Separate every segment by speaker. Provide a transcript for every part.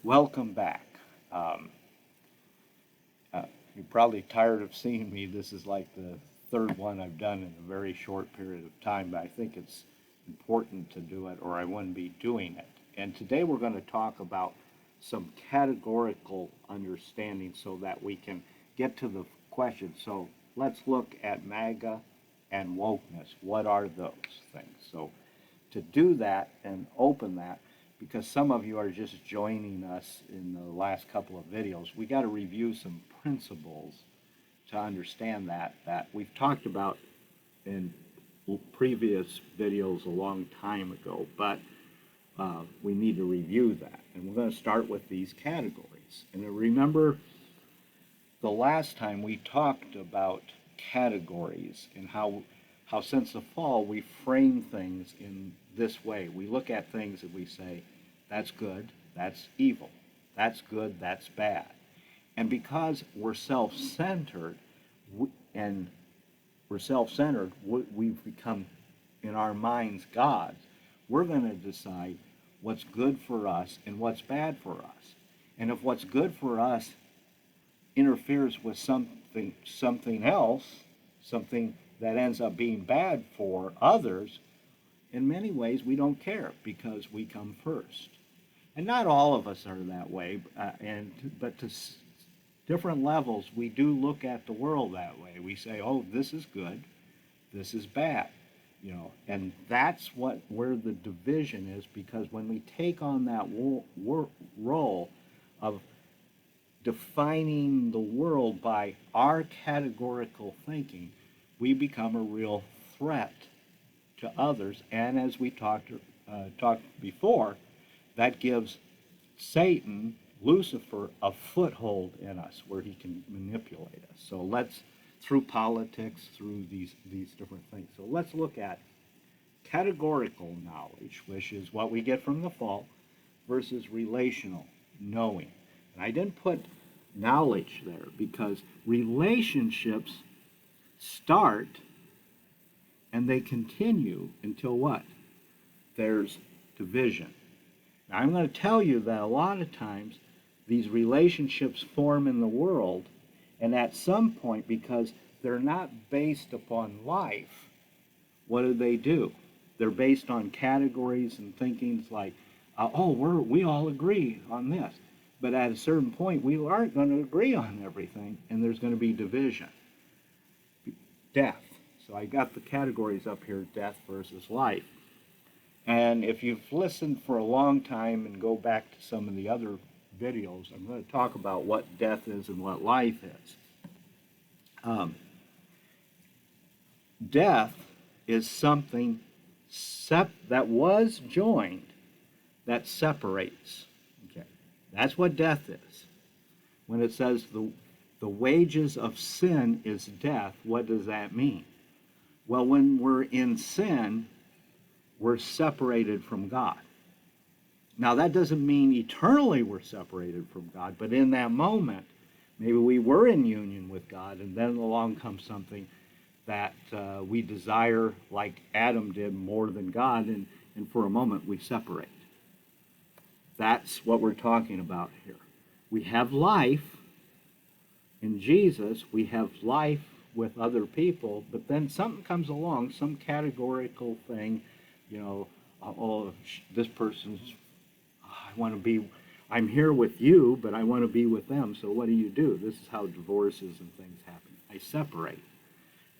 Speaker 1: Welcome back. Um, you're probably tired of seeing me. This is like the third one I've done in a very short period of time, but I think it's important to do it or I wouldn't be doing it. And today we're going to talk about some categorical understanding so that we can get to the question. So let's look at MAGA and wokeness. What are those things? So to do that and open that, because some of you are just joining us in the last couple of videos, we got to review some principles to understand that we've talked about in previous videos a long time ago, but we need to review that. And we're going to start with these categories. And remember, the last time we talked about categories and how since the fall we frame things in this way. We look at things and we say, that's good, that's evil, that's good, that's bad. And because we're self-centered, we've become, in our minds, gods. We're going to decide what's good for us and what's bad for us. And if what's good for us interferes with something else, something that ends up being bad for others, in many ways we don't care because we come first. And not all of us are that way, but to different levels we do look at the world that way. We say, oh, this is good, this is bad, and that's where the division is, because when we take on that role of defining the world by our categorical thinking, we become a real threat to others. And as we talked before, that gives Satan, Lucifer, a foothold in us where he can manipulate us. So through politics, through these different things. So let's look at categorical knowledge, which is what we get from the fall, versus relational knowing. And I didn't put knowledge there because relationships start and they continue until what? There's division. Now, I'm going to tell you that a lot of times these relationships form in the world, and at some point, because they're not based upon life, what do? They're based on categories and thinkings like, we all agree on this. But at a certain point, we aren't going to agree on everything, and there's going to be division. Death. So I got the categories up here, death versus life. And if you've listened for a long time and go back to some of the other videos, I'm going to talk about what death is and what life is. Death is something that was joined that separates. Okay, that's what death is. When it says the wages of sin is death, what does that mean? Well, when we're in sin, we're separated from God. Now, that doesn't mean eternally we're separated from God, but in that moment, maybe we were in union with God, and then along comes something that we desire, like Adam did, more than God, and for a moment we separate. That's what we're talking about here. We have life in Jesus, we have life with other people, but then something comes along, some categorical thing, this person's, I'm here with you, but I want to be with them, so what do? This is how divorces and things happen. I separate.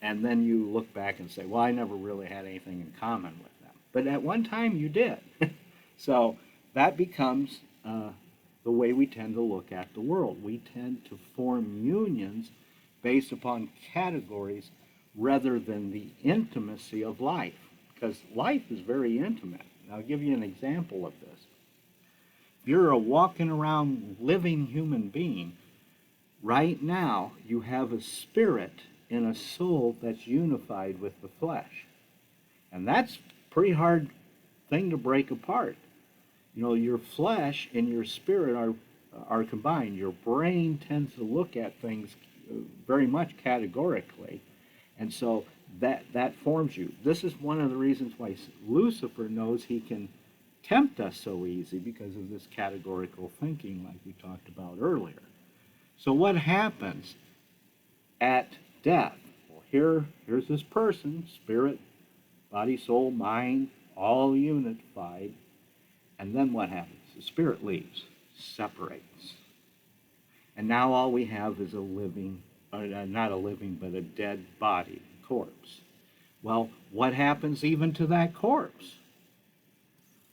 Speaker 1: And then you look back and say, well, I never really had anything in common with them. But at one time you did. So that becomes the way we tend to look at the world. We tend to form unions based upon categories rather than the intimacy of life, because life is very intimate. And I'll give you an example of this. If you're a walking around living human being, right now you have a spirit and a soul that's unified with the flesh. And that's a pretty hard thing to break apart. Your flesh and your spirit are combined. Your brain tends to look at things very much categorically, and so that forms you. This is one of the reasons why Lucifer knows he can tempt us so easy because of this categorical thinking like we talked about earlier. So what happens at death? Well, here's this person, spirit, body, soul, mind, all unified. And then what happens? The spirit leaves, separates. And now all we have is a living, not a living, but a dead body, corpse. Well, what happens even to that corpse?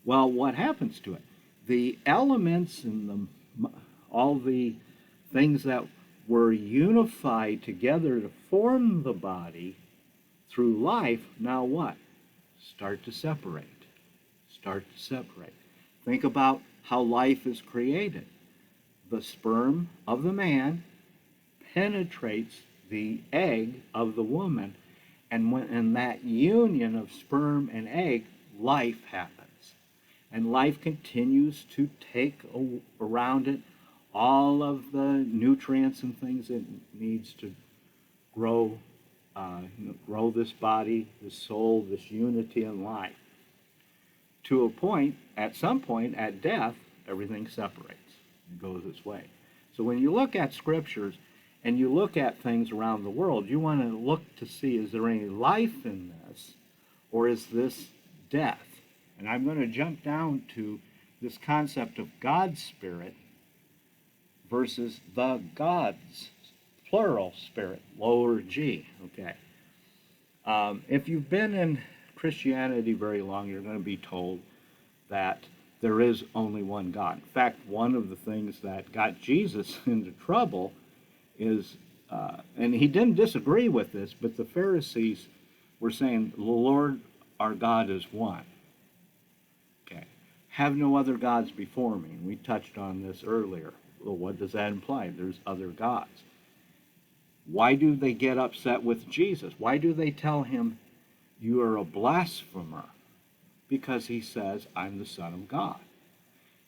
Speaker 1: Well, what happens to it? The elements and all the things that were unified together to form the body through life, now what? Start to separate. Start to separate. Think about how life is created. The sperm of the man penetrates the egg of the woman, and when in that union of sperm and egg, life happens. And life continues to take around it all of the nutrients and things it needs to grow, grow this body, this soul, this unity in life. To a point, at some point, at death, everything separates. It goes its way. So when you look at scriptures and you look at things around the world, you want to look to see, is there any life in this, or is this death? And I'm going to jump down to this concept of God's Spirit versus the God's, plural spirit, lower G, okay? If you've been in Christianity very long, you're going to be told that there is only one God. In fact, one of the things that got Jesus into trouble is, and he didn't disagree with this, but the Pharisees were saying, the Lord our God is one. Okay. Have no other gods before me. And we touched on this earlier. Well, what does that imply? There's other gods. Why do they get upset with Jesus? Why do they tell him, you are a blasphemer? Because he says, I'm the Son of God.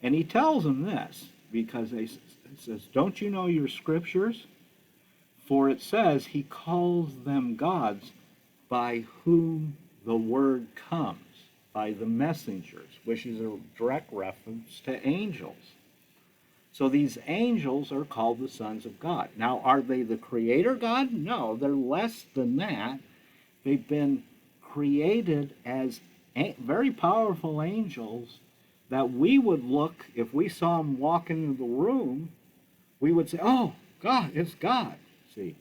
Speaker 1: And he tells them this, because he says, don't you know your scriptures? For it says he calls them gods by whom the word comes, by the messengers, which is a direct reference to angels. So these angels are called the sons of God. Now, are they the creator God? No, they're less than that. They've been created as very powerful angels that we would look, if we saw them walk into the room, we would say, oh, God, it's God. See,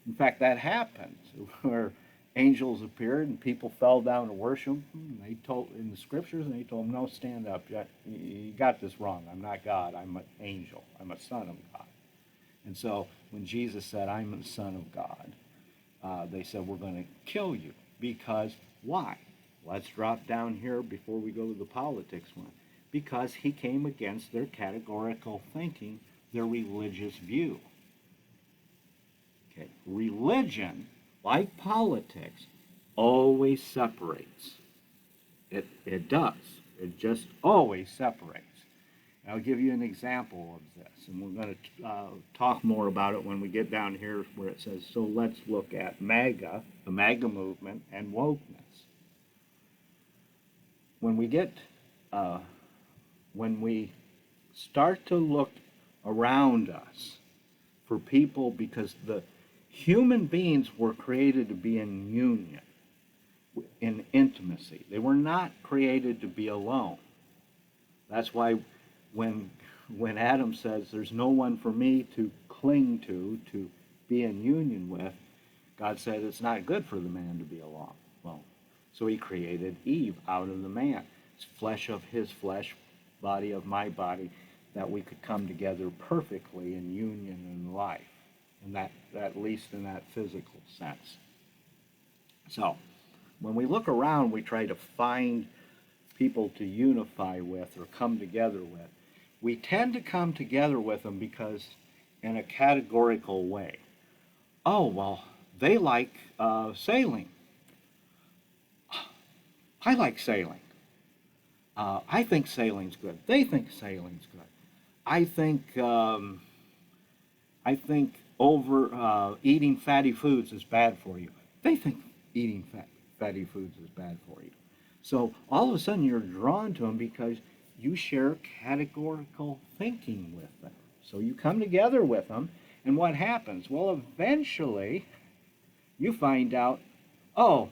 Speaker 1: in fact, that happens where angels appeared and people fell down to worship them. They told in the scriptures, and they told them, no, stand up. You got this wrong. I'm not God. I'm an angel. I'm a son of God. And so when Jesus said, I'm the son of God, they said, we're going to kill you. Because why? Let's drop down here before we go to the politics one. Because he came against their categorical thinking, their religious view. Okay, religion, like politics, always separates. It does. It just always separates. And I'll give you an example of this, and we're going to talk more about it when we get down here where it says, so let's look at MAGA, the MAGA movement, and wokeness. When we start to look around us for people, because the human beings were created to be in union, in intimacy. They were not created to be alone. That's why when Adam says, there's no one for me to cling to be in union with, God said it's not good for the man to be alone. Well, so he created Eve out of the man. It's flesh of his flesh, body of my body, that we could come together perfectly in union and life, and that at least in that physical sense. So when we look around, we try to find people to unify with or come together with. We tend to come together with them because in a categorical way. Oh, well, they like sailing. I like sailing. I think sailing's good. They think sailing's good. I think eating fatty foods is bad for you. They think eating fatty foods is bad for you. So all of a sudden you're drawn to them because you share categorical thinking with them. So you come together with them, and what happens? Well, eventually you find out, oh,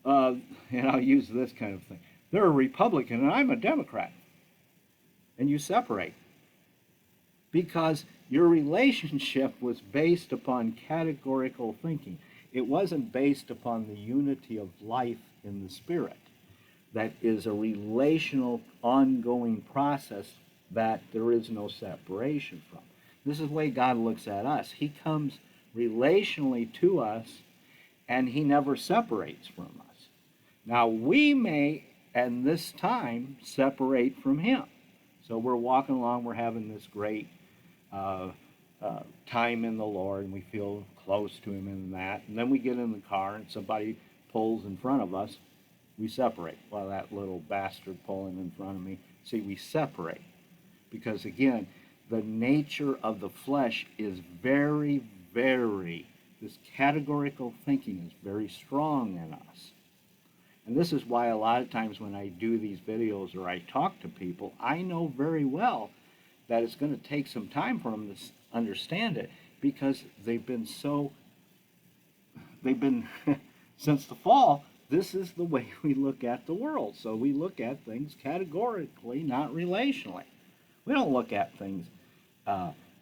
Speaker 1: and I'll use this kind of thing. They're a Republican and I'm a Democrat. And you separate because your relationship was based upon categorical thinking. It wasn't based upon the unity of life in the Spirit. That is a relational, ongoing process that there is no separation from. This is the way God looks at us. He comes relationally to us, and He never separates from us. Now, we may, at this time, separate from Him. So we're walking along, we're having this great time in the Lord, and we feel close to Him in that. And then we get in the car, and somebody pulls in front of us. We separate. Well, that little bastard pulling in front of me. See, we separate. Because, again, the nature of the flesh is very, this categorical thinking is very strong in us. And this is why a lot of times when I do these videos or I talk to people, I know very well that it's going to take some time for them to understand it, because they've been since the fall, this is the way we look at the world. So we look at things categorically, not relationally. We don't look at things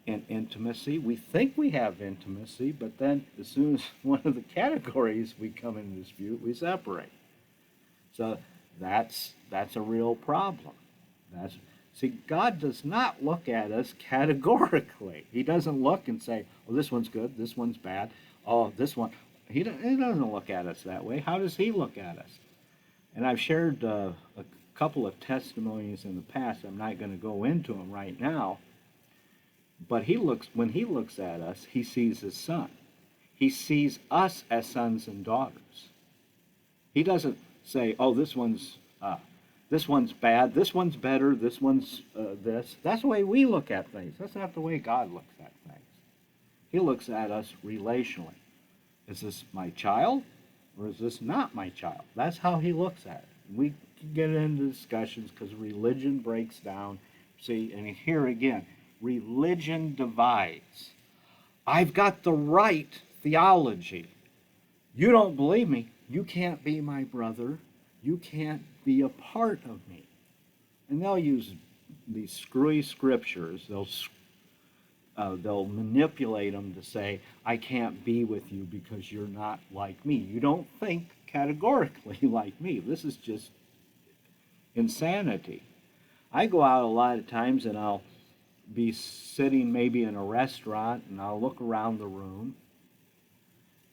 Speaker 1: in intimacy. We think we have intimacy, but then as soon as one of the categories we come into dispute, we separate. So that's a real problem. See, God does not look at us categorically. He doesn't look and say, "Oh, this one's good, this one's bad. Oh, this one." He doesn't look at us that way. How does He look at us? And I've shared a couple of testimonies in the past. I'm not going to go into them right now. But when He looks at us, He sees His Son. He sees us as sons and daughters. He doesn't say, "Oh, this one's bad, this one's better, this one's this." That's the way we look at things. That's not the way God looks at things. He looks at us relationally. Is this my child, or is this not my child? That's how He looks at it. We can get into discussions because religion breaks down. See, and here again, religion divides. I've got the right theology. You don't believe me, you can't be my brother. You can't be a part of me. And they'll use these screwy scriptures. They'll manipulate them to say, "I can't be with you because you're not like me. You don't think categorically like me." This is just insanity. I go out a lot of times and I'll be sitting maybe in a restaurant and I'll look around the room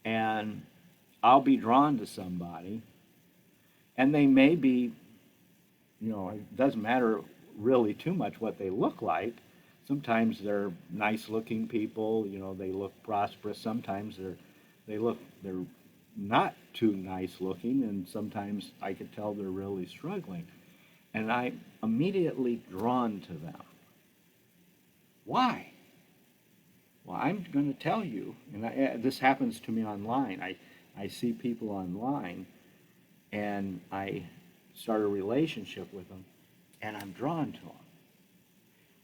Speaker 1: and I'll be drawn to somebody, and they may be, it doesn't matter really too much what they look like. Sometimes they're nice-looking people, they look prosperous. Sometimes they're not too nice-looking, and sometimes I could tell they're really struggling. And I'm immediately drawn to them. Why? Well, I'm going to tell you, and this happens to me online. I see people online, and I start a relationship with them, and I'm drawn to them.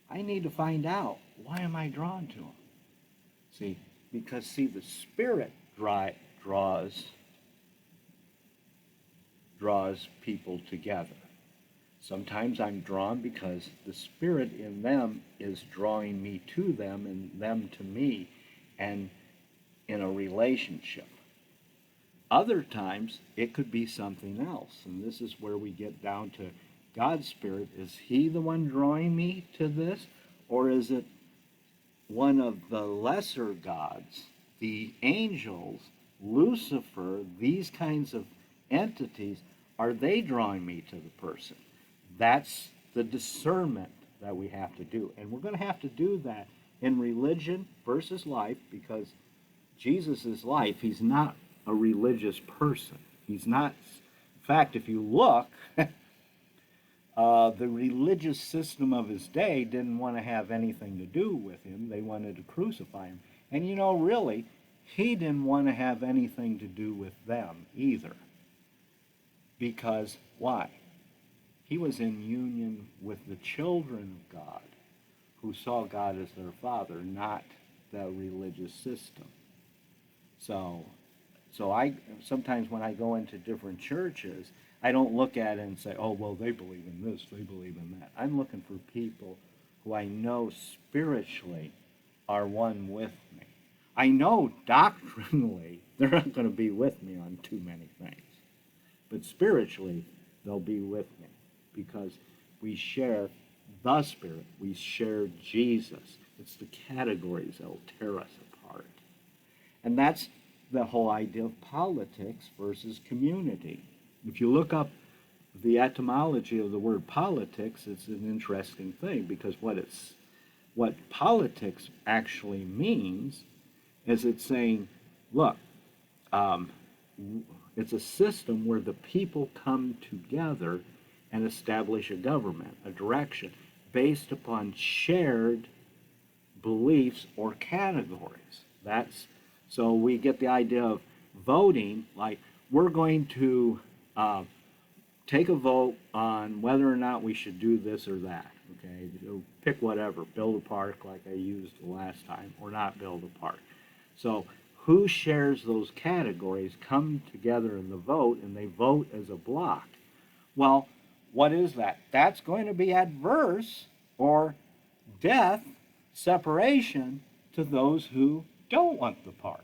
Speaker 1: I need to find out, why am I drawn to them? See, because the Spirit draws people together. Sometimes I'm drawn because the Spirit in them is drawing me to them and them to me, and in a relationship. Other times, it could be something else, and this is where we get down to God's Spirit. Is He the one drawing me to this, or is it one of the lesser gods, the angels, Lucifer, these kinds of entities? Are they drawing me to the person? That's the discernment that we have to do, and we're going to have to do that in religion versus life, because Jesus is life. He's not a religious person. He's not. In fact, if you look, the religious system of his day didn't want to have anything to do with him. They wanted to crucify him. And really, he didn't want to have anything to do with them either. Because why? he was in union with the children of God who saw God as their father, not the religious system. So, so I sometimes when I go into different churches, I don't look at it and say, oh, well, they believe in this, they believe in that. I'm looking for people who I know spiritually are one with me. I know doctrinally they're not going to be with me on too many things, but spiritually they'll be with me because we share the Spirit, we share Jesus. It's the categories that will tear us apart. And that's the whole idea of politics versus community. If you look up the etymology of the word politics, it's an interesting thing because what politics actually means is it's saying, look, it's a system where the people come together and establish a government, a direction, based upon shared beliefs or categories. So we get the idea of voting, like we're going to take a vote on whether or not we should do this or that. Okay, pick whatever, build a park like I used the last time, or not build a park. So who shares those categories come together in the vote, and they vote as a block. Well, what is that? That's going to be adverse or death, separation to those who don't want the park.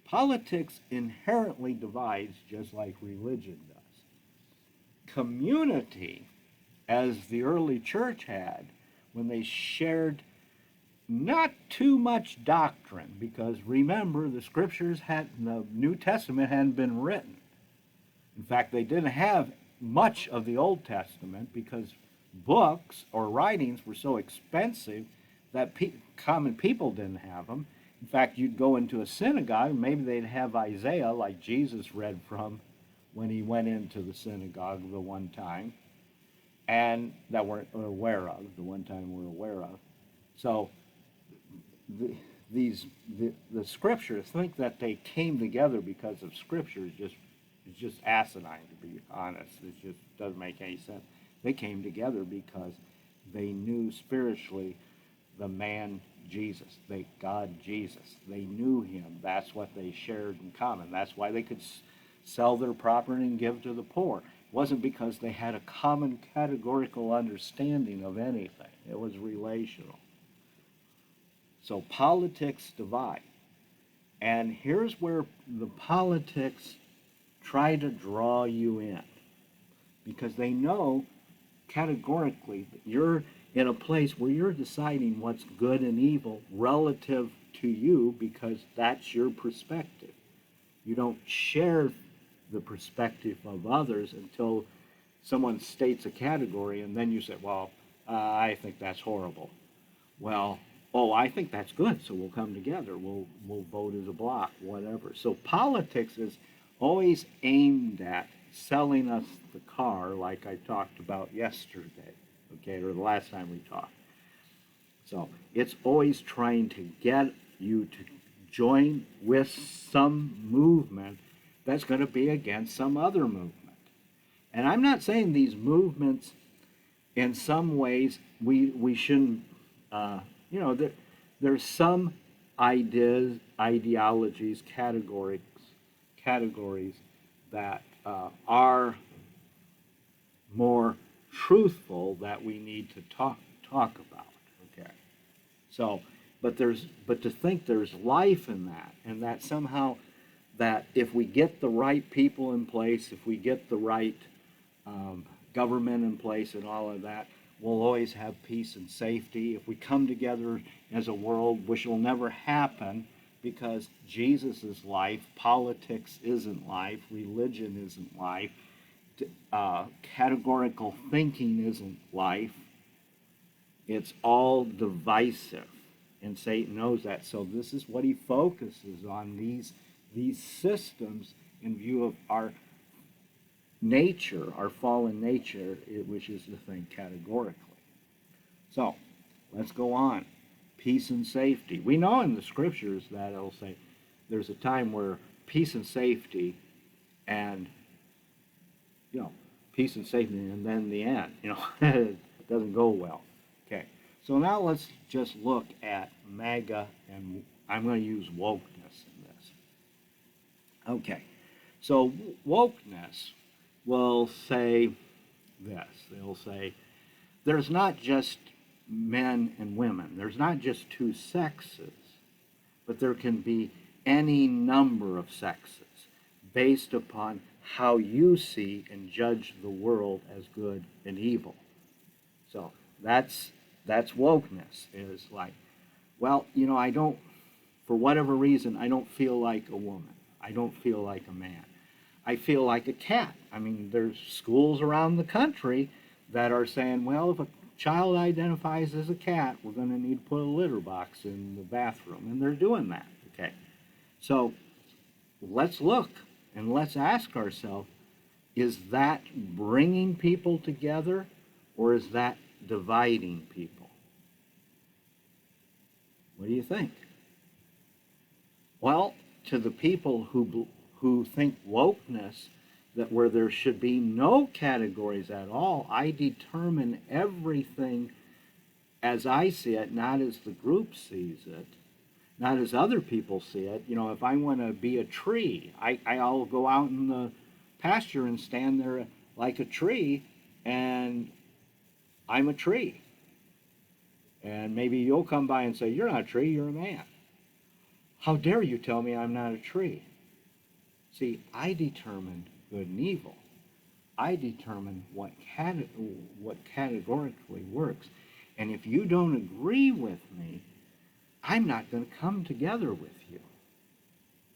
Speaker 1: Politics inherently divides just like religion does. Community, as the early church had, when they shared not too much doctrine, because remember, the scriptures the New Testament hadn't been written. In fact, they didn't have much of the Old Testament because books or writings were so expensive that common people didn't have them. In fact, you'd go into a synagogue, and maybe they'd have Isaiah, like Jesus read from when he went into the synagogue the one time, and that we're aware of, the one time we're aware of. So the scriptures, think that they came together because of scripture is just asinine, to be honest. It just doesn't make any sense. They came together because they knew spiritually the man Jesus, God Jesus. They knew him. That's what they shared in common. That's why they could sell their property and give to the poor. It wasn't because they had a common categorical understanding of anything. It was relational. So politics divide. And here's where the politics try to draw you in, because they know categorically that you're in a place where you're deciding what's good and evil relative to you because that's your perspective. You don't share the perspective of others until someone states a category, and then you say, well, I think that's horrible. Well, oh, I think that's good, so we'll come together. We'll vote as a block, whatever. So politics is always aimed at selling us the car, like I talked about yesterday, okay, or the last time we talked. So it's always trying to get you to join with some movement that's going to be against some other movement. And I'm not saying these movements, in some ways, we shouldn't, there's some ideas, ideologies, categories that are more truthful that we need to talk about. Okay, so but to think there's life in that, and that somehow that if we get the right people in place, if we get the right government in place and all of that, we'll always have peace and safety. If we come together as a world, which will never happen because Jesus is life, politics isn't life, religion isn't life, categorical thinking isn't life. It's all divisive, and Satan knows that. So this is what he focuses on, these systems in view of our nature, our fallen nature, which is the thing categorically. So let's go on. Peace and safety. We know in the scriptures that it'll say there's a time where peace and safety and peace and safety, and then the end. It doesn't go well. Okay, so now let's just look at MAGA, and I'm going to use wokeness in this. Okay, so wokeness will say this. They'll say, there's not just men and women. There's not just two sexes, but there can be any number of sexes based upon how you see and judge the world as good and evil. So that's wokeness, is like, well, I don't, for whatever reason, I don't feel like a woman. I don't feel like a man. I feel like a cat. I mean, there's schools around the country that are saying, well, if a child identifies as a cat, we're going to need to put a litter box in the bathroom. And they're doing that, okay? So let's look and let's ask ourselves, is that bringing people together, or is that dividing people? What do you think? Well, to the people who think wokeness, that where there should be no categories at all, I determine everything as I see it, not as the group sees it, not as other people see it. If I want to be a tree, I'll go out in the pasture and stand there like a tree, and I'm a tree. And maybe you'll come by and say, you're not a tree, you're a man. How dare you tell me I'm not a tree? See, I determine good and evil. I determine what categorically works. And if you don't agree with me, I'm not going to come together with you.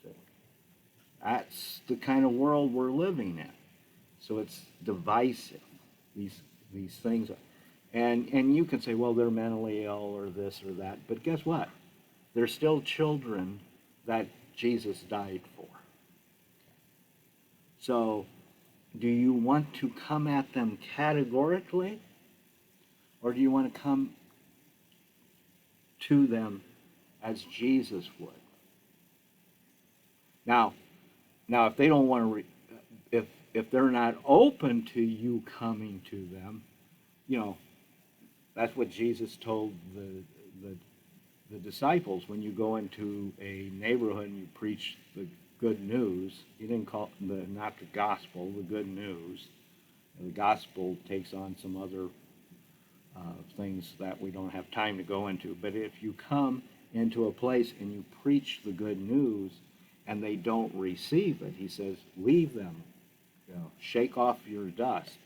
Speaker 1: So that's the kind of world we're living in. So it's divisive, these things. And you can say, well, they're mentally ill or this or that. But guess what? They're still children that Jesus died for. So do you want to come at them categorically, or do you want to come to them as Jesus would? Now, if they don't want to, if they're not open to you coming to them, that's what Jesus told the disciples. When you go into a neighborhood and you preach the good news, he didn't call it not the gospel, the good news. And the gospel takes on some other things that we don't have time to go into. But if you come into a place and you preach the good news and they don't receive it, he says, leave them. Shake off your dust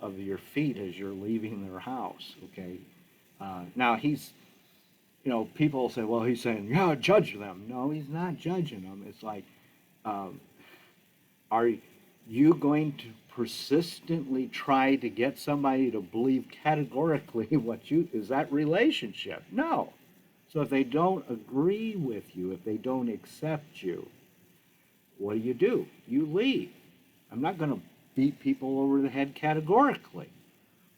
Speaker 1: of your feet as you're leaving their house. Okay. Now he's, people will say, well, he's saying, yeah, judge them. No, he's not judging them. It's like, are you going to persistently try to get somebody to believe categorically is that relationship? No. So if they don't agree with you, if they don't accept you, what do? You leave. I'm not going to beat people over the head categorically.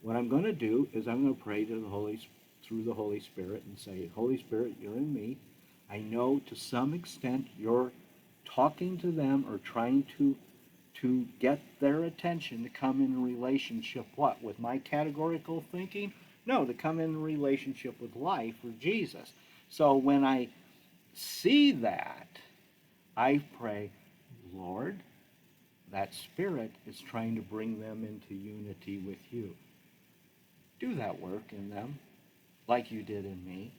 Speaker 1: What I'm going to do is I'm going to pray to through the Holy Spirit and say, Holy Spirit, you're in me. I know to some extent you're talking to them or trying to get their attention to come in relationship with my categorical thinking? No, to come in relationship with life or Jesus. So when I see that, I pray, Lord, that Spirit is trying to bring them into unity with you. Do that work in them like you did in me,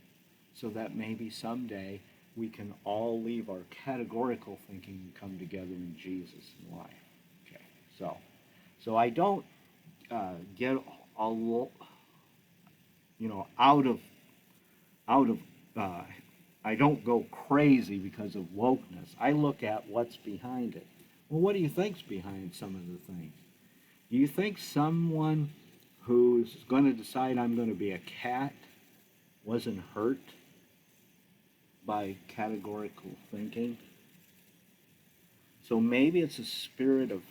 Speaker 1: so that maybe someday we can all leave our categorical thinking and come together in Jesus in life. Okay, so I don't get I don't go crazy because of wokeness. I look at what's behind it. Well, what do you think's behind some of the things? Do you think someone who's going to decide I'm going to be a cat wasn't hurt by categorical thinking? So maybe it's a spirit of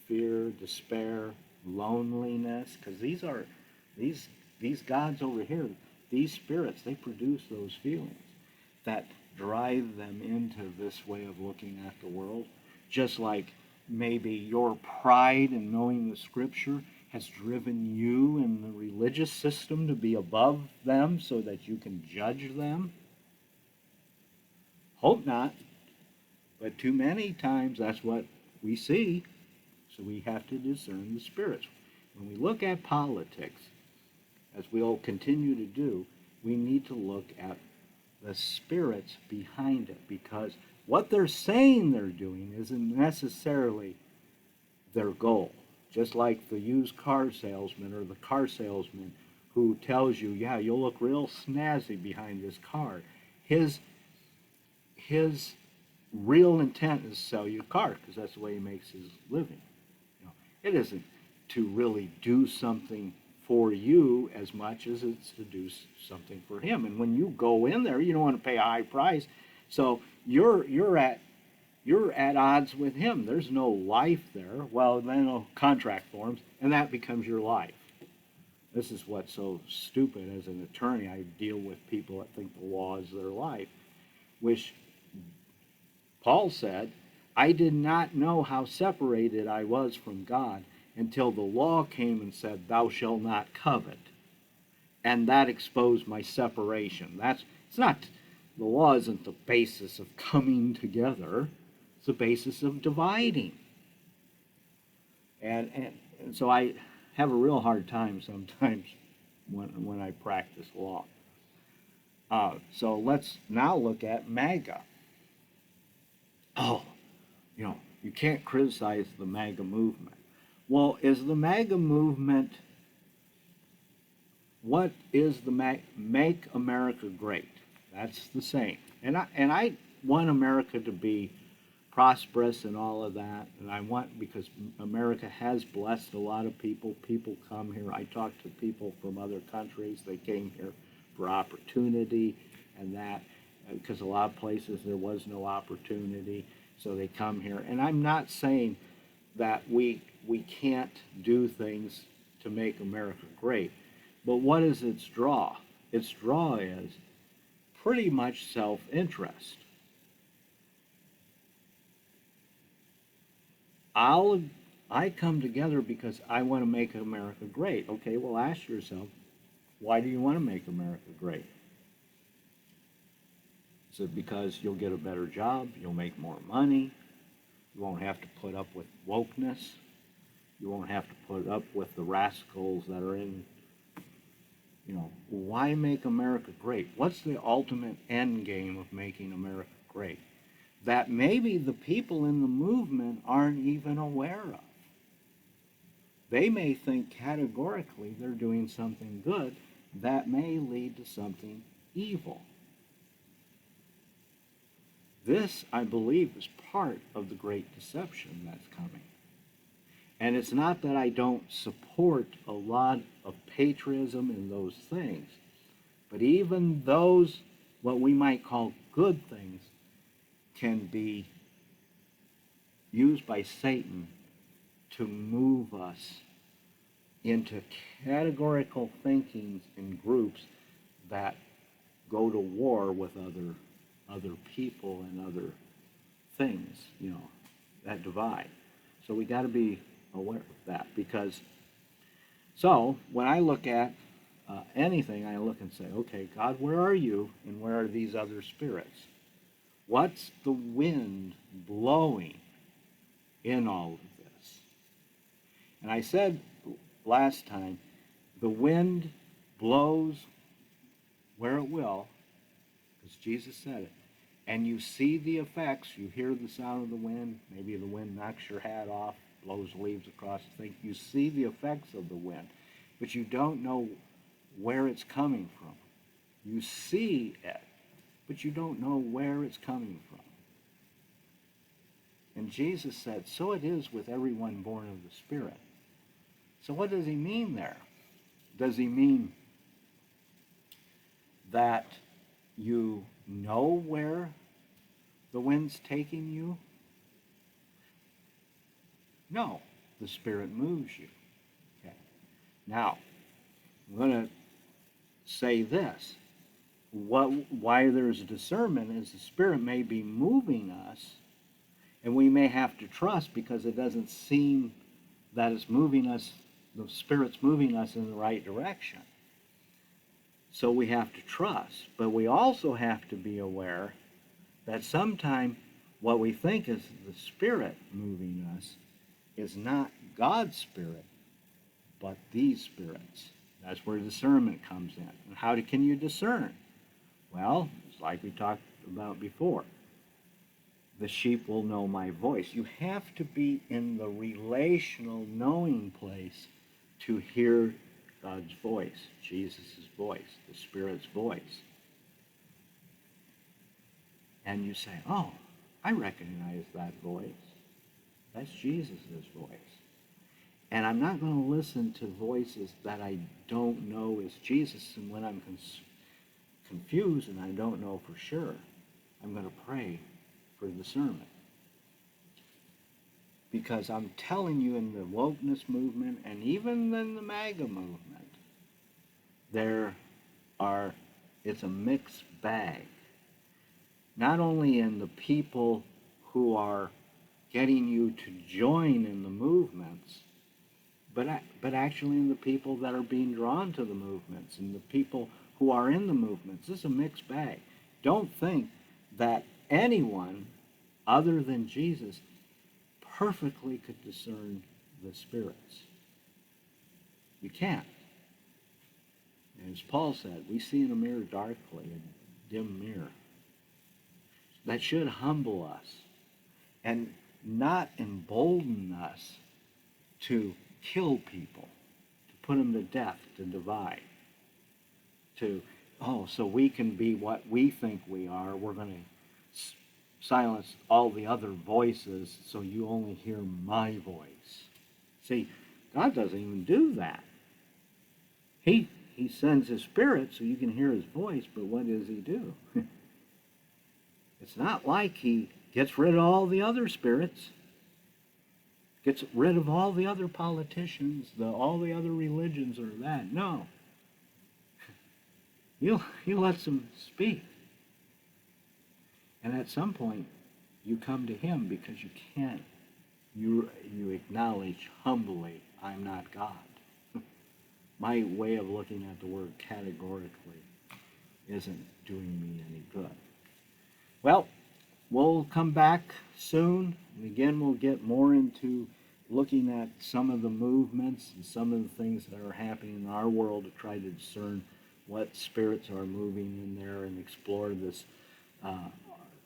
Speaker 1: fear, despair, loneliness, because these gods over here, these spirits, they produce those feelings that drive them into this way of looking at the world. Just like maybe your pride in knowing the scripture has driven you in the religious system to be above them so that you can judge them. Hope not, but too many times that's what we see. So we have to discern the spirits. When we look at politics, as we'll continue to do, we need to look at the spirits behind it, because what they're saying they're doing isn't necessarily their goal. Just like the used car salesman or the car salesman who tells you, yeah, you'll look real snazzy behind this car. His real intent is to sell you a car because that's the way he makes his living. You know, it isn't to really do something for you as much as it's to do something for him. And when you go in there, you don't want to pay a high price, so you're at odds with him. There's no life there. Well, then contract forms, and that becomes your life. This is what's so stupid. As an attorney, I deal with people that think the law is their life, which Paul said, I did not know how separated I was from God until the law came and said, thou shalt not covet. And that exposed my separation. The law isn't the basis of coming together. It's the basis of dividing. And so I have a real hard time sometimes when I practice law. So let's now look at MAGA. Oh, you can't criticize the MAGA movement. Well, is the MAGA movement, what is the Make America Great? That's the same. And I want America to be prosperous and all of that. And I want, because America has blessed a lot of people. People come here. I talk to people from other countries. They came here for opportunity and that, because a lot of places there was no opportunity. So they come here. And I'm not saying that we can't do things to make America great. But what is its draw? Its draw is pretty much self-interest. I come together because I want to make America great. Okay, well, ask yourself, why do you want to make America great? Is it because you'll get a better job, you'll make more money, you won't have to put up with wokeness, you won't have to put up with the rascals that are in, why make America great? What's the ultimate end game of making America great? That maybe the people in the movement aren't even aware of. They may think categorically they're doing something good that may lead to something evil. This, I believe, is part of the great deception that's coming. And it's not that I don't support a lot of patriotism and those things, but even those, what we might call good things, can be used by Satan to move us into categorical thinkings in groups that go to war with other people and other things, that divide. So we got to be aware of that, because so when I look at anything, I look and say, okay, God, where are you and where are these other spirits? What's the wind blowing in all of this? And I said last time, the wind blows where it will, because Jesus said it. And you see the effects, you hear the sound of the wind, maybe the wind knocks your hat off, blows leaves across the thing. You see the effects of the wind, but you don't know where it's coming from. You see it, but you don't know where it's coming from. And Jesus said, so it is with everyone born of the Spirit. So what does he mean there? Does he mean that you know where the wind's taking you? No, the Spirit moves you. Okay. Now, I'm going to say this. Why there's discernment is the Spirit may be moving us, And we may have to trust because it doesn't seem that it's moving us, the Spirit's moving us in the right direction. So we have to trust. But we also have to be aware that sometimes what we think is the Spirit moving us is not God's Spirit, but these spirits. That's where discernment comes in. And how can you discern? Well, it's like we talked about before. The sheep will know my voice. You have to be in the relational knowing place to hear God's voice, Jesus' voice, the Spirit's voice. And you say, oh, I recognize that voice. That's Jesus' voice. And I'm not going to listen to voices that I don't know is Jesus. And when I'm confused and I don't know for sure, I'm going to pray for discernment. Because I'm telling you, in the wokeness movement and even in the MAGA movement, it's a mixed bag. Not only in the people who are getting you to join in the movements, but actually in the people that are being drawn to the movements and the people who are in the movements. This is a mixed bag. Don't think that anyone other than Jesus perfectly could discern the spirits. You can't. And as Paul said, we see in a mirror darkly, a dim mirror. That should humble us and not embolden us to kill people, to put them to death, to divide, so we can be what we think we are. We're going to silence all the other voices so you only hear my voice. See, God doesn't even do that. He sends his Spirit so you can hear his voice, but what does he do? It's not like he gets rid of all the other spirits, gets rid of all the other politicians, all the other religions or that. No. He lets them speak. And at some point, you come to him because you can't. You acknowledge humbly, I'm not God. My way of looking at the word categorically isn't doing me any good. Well, we'll come back soon, and again we'll get more into looking at some of the movements and some of the things that are happening in our world to try to discern what spirits are moving in there and explore this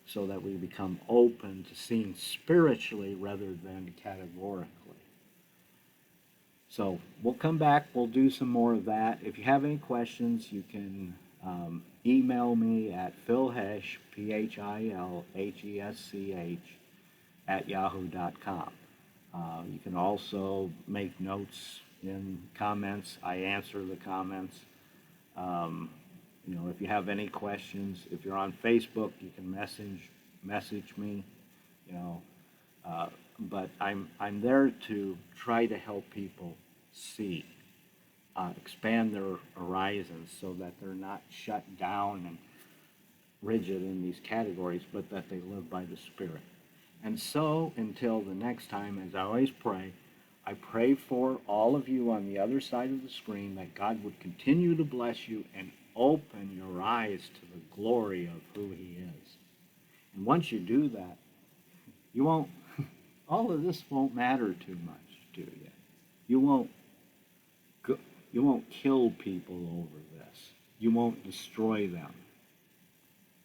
Speaker 1: so that we become open to seeing spiritually rather than categorically. So we'll come back, we'll do some more of that. If you have any questions, you can email me at philhesch, philhesch, @yahoo.com. You can also make notes in comments. I answer the comments. If you have any questions, if you're on Facebook, you can message me. But I'm there to try to help people see, expand their horizons so that they're not shut down and rigid in these categories, but that they live by the Spirit. And so, until the next time, as I always pray, I pray for all of you on the other side of the screen that God would continue to bless you and open your eyes to the glory of who he is. And once you do that, you won't, all of this won't matter too much to you. You won't kill people over this. You won't destroy them.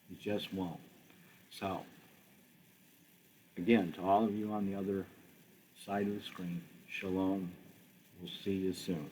Speaker 1: You just won't. So, again, to all of you on the other side of the screen, shalom. We'll see you soon.